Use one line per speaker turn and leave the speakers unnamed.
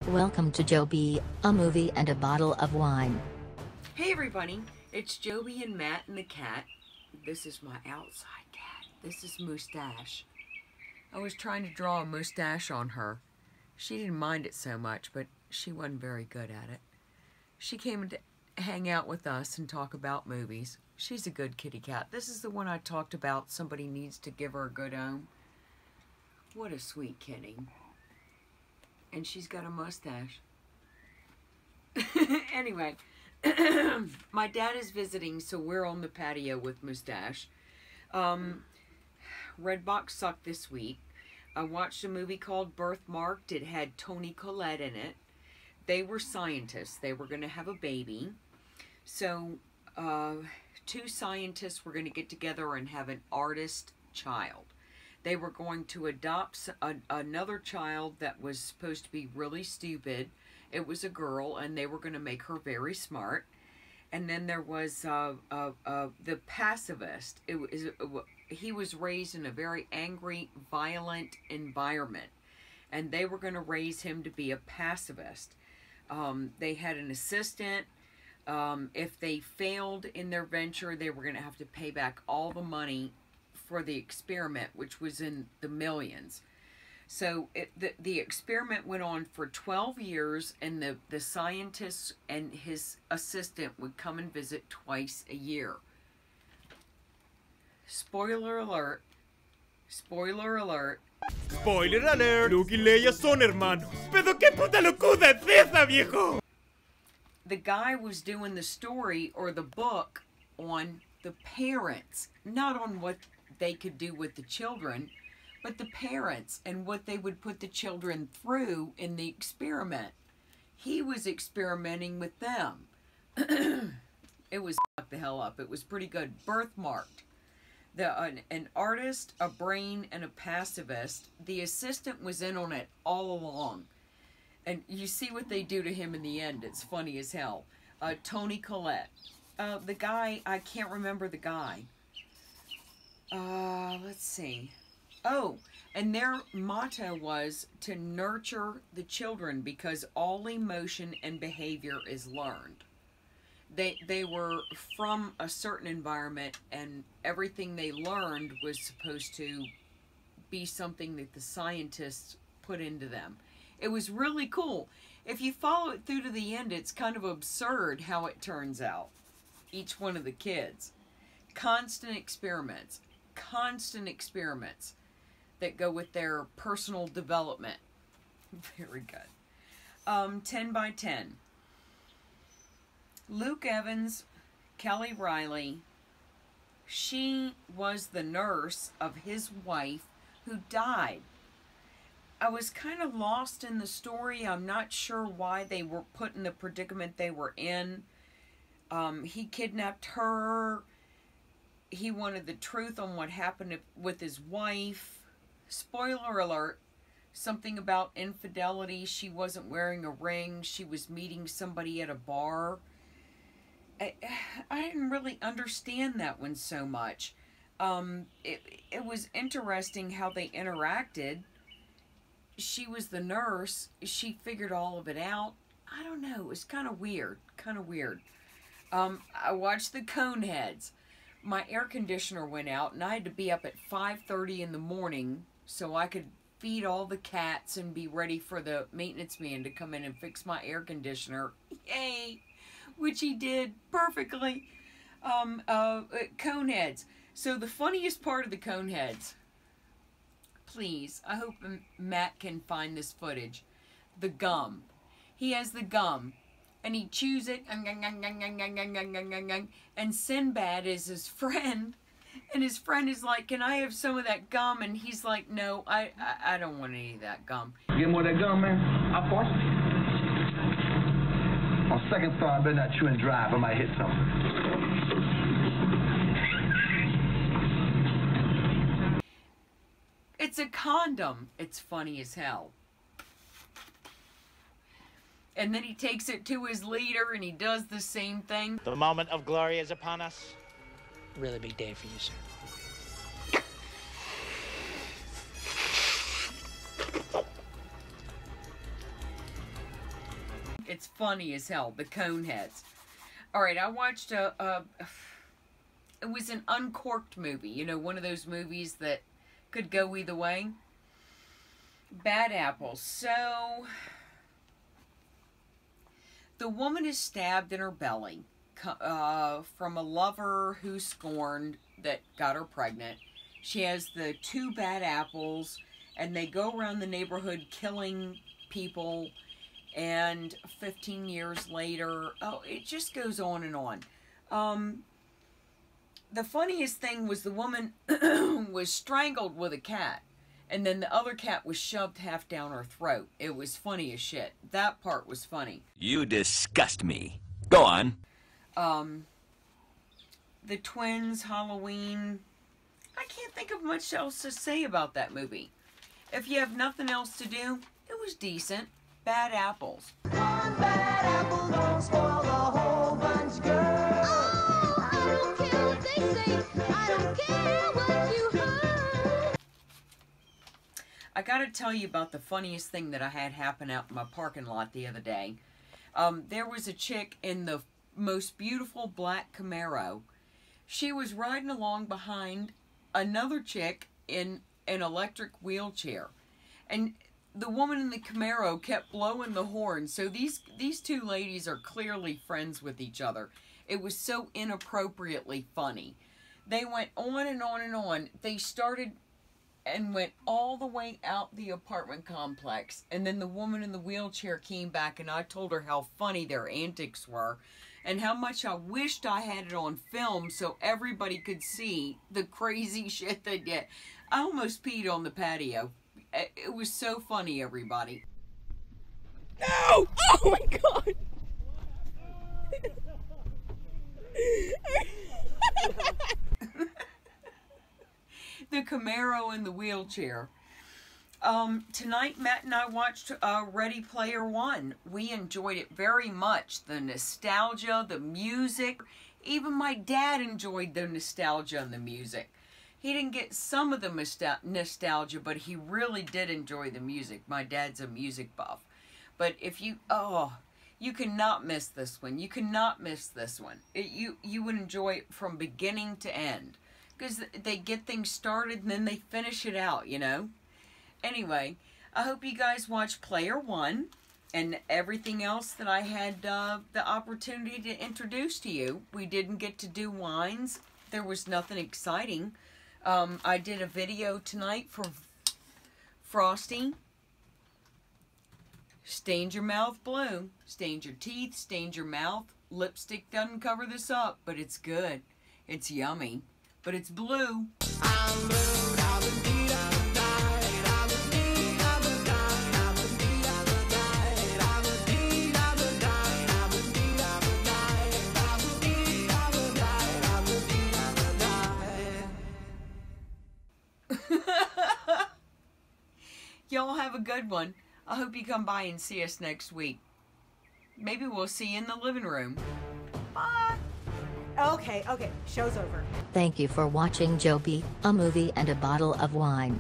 Welcome to Joby, a movie and a bottle of wine.
Hey everybody, it's Joby and Matt and the cat. This is my outside cat. This is Mustache. I was trying to draw a mustache on her. She didn't mind it so much, but she wasn't very good at it. She came to hang out with us and talk about movies. She's a good kitty cat. This is the one I talked about. Somebody needs to give her a good home. What a sweet kitty. And she's got a mustache. Anyway, my dad is visiting, so we're on the patio with Mustache. Redbox sucked this week. I watched a movie called Birthmarked. It had Toni Collette in it. They were scientists. They were going to have a baby. So, two scientists were going to get together and have an artist child. They were going to adopt another child that was supposed to be really stupid. It was a girl, and they were going to make her very smart. And then there was the pacifist. He was raised in a very angry, violent environment. And they were going to raise him to be a pacifist. They had an assistant. If they failed in their venture, they were going to have to pay back all the money for the experiment, which was in the millions. So the experiment went on for 12 years, and the scientist and his assistant would come and visit twice a year. Spoiler alert. Spoiler alert.
Spoiler alert. Luke y Leia son hermanos. Pero qué puta locura es esa, viejo?
The guy was doing the story or the book on the parents, not on what they could do with the children, but the parents and what they would put the children through in the experiment. He was experimenting with them. It was fucked the hell up. It was pretty good. Birthmarked. An artist, a brain, and a pacifist. The assistant was in on it all along. And you see what they do to him in the end. It's funny as hell. Toni Collette. The guy, I can't remember the guy. Let's see. Oh, and their motto was to nurture the children because all emotion and behavior is learned. They were from a certain environment, and everything they learned was supposed to be something that the scientists put into them. It was really cool. If you follow it through to the end, it's kind of absurd how it turns out. Each one of the kids. Constant experiments that go with their personal development. Very good. 10 by 10. Luke Evans, Kelly Riley, she was the nurse of his wife who died. I was kind of lost in the story. I'm not sure why they were put in the predicament they were in. He kidnapped her. He wanted the truth on what happened with his wife. Spoiler alert, something about infidelity. She wasn't wearing a ring. She was meeting somebody at a bar. I didn't really understand that one so much. It was interesting how they interacted. She was the nurse. She figured all of it out. I don't know. It was kind of weird. I watched the Coneheads. My air conditioner went out, and I had to be up at 5:30 in the morning so I could feed all the cats and be ready for the maintenance man to come in and fix my air conditioner. Yay! Which he did perfectly. Coneheads. So the funniest part of the Coneheads, please, I hope Matt can find this footage. The gum. He has the gum. And he chews it, and Sinbad is his friend, and his friend is like, "Can I have some of that gum?" And he's like, "No, I don't want any of that gum."
Get more of that gum, man. I'll force it. On second thought, I better not chew and drive. I might hit something.
It's a condom. It's funny as hell. And then he takes it to his leader, and he does the same thing.
The moment of glory is upon us.
Really big day for you, sir.
It's funny as hell, the Coneheads. Alright, I watched it was an uncorked movie. You know, one of those movies that could go either way. Bad Apples. So, the woman is stabbed in her belly from a lover who scorned that got her pregnant. She has the 2 bad apples, and they go around the neighborhood killing people, and 15 years later, it just goes on and on. The funniest thing was the woman was strangled with a cat, and then the other cat was shoved half down her throat. It was funny as shit. That part was funny.
You disgust me. Go on.
The twins, Halloween. I can't think of much else to say about that movie. If you have nothing else to do, it was decent. Bad Apples.
One bad apple don't spoil the whole bunch, girl. Oh, I don't care what they say. I don't care what you heard.
I gotta tell you about the funniest thing that I had happen out in my parking lot the other day. There was a chick in the most beautiful black Camaro. She was riding along behind another chick in an electric wheelchair. And the woman in the Camaro kept blowing the horn. So these 2 ladies are clearly friends with each other. It was so inappropriately funny. They went on and on and on. They started and went all the way out the apartment complex. And then the woman in the wheelchair came back, and I told her how funny their antics were and how much I wished I had it on film so everybody could see the crazy shit they did. I almost peed on the patio. It was so funny, everybody.
No! Oh my god!
The Camaro in the wheelchair. Tonight, Matt and I watched Ready Player One. We enjoyed it very much. The nostalgia, the music. Even my dad enjoyed the nostalgia and the music. He didn't get some of the nostalgia, but he really did enjoy the music. My dad's a music buff. But if you, you cannot miss this one. You cannot miss this one. You would enjoy it from beginning to end. Because they get things started and then they finish it out, you know. Anyway, I hope you guys watch Player One and everything else that I had the opportunity to introduce to you. We didn't get to do wines. There was nothing exciting. I did a video tonight for Frosty. Stained your mouth blue. Stained your teeth, stained your mouth. Lipstick doesn't cover this up, but it's good. It's yummy. But it's blue. I'm blue. Y'all have a good one. I hope you come by and see us next week. Maybe we'll see you in the living room. Bye.
Okay, show's over.
Thank you for watching Joby, a movie and a bottle of wine.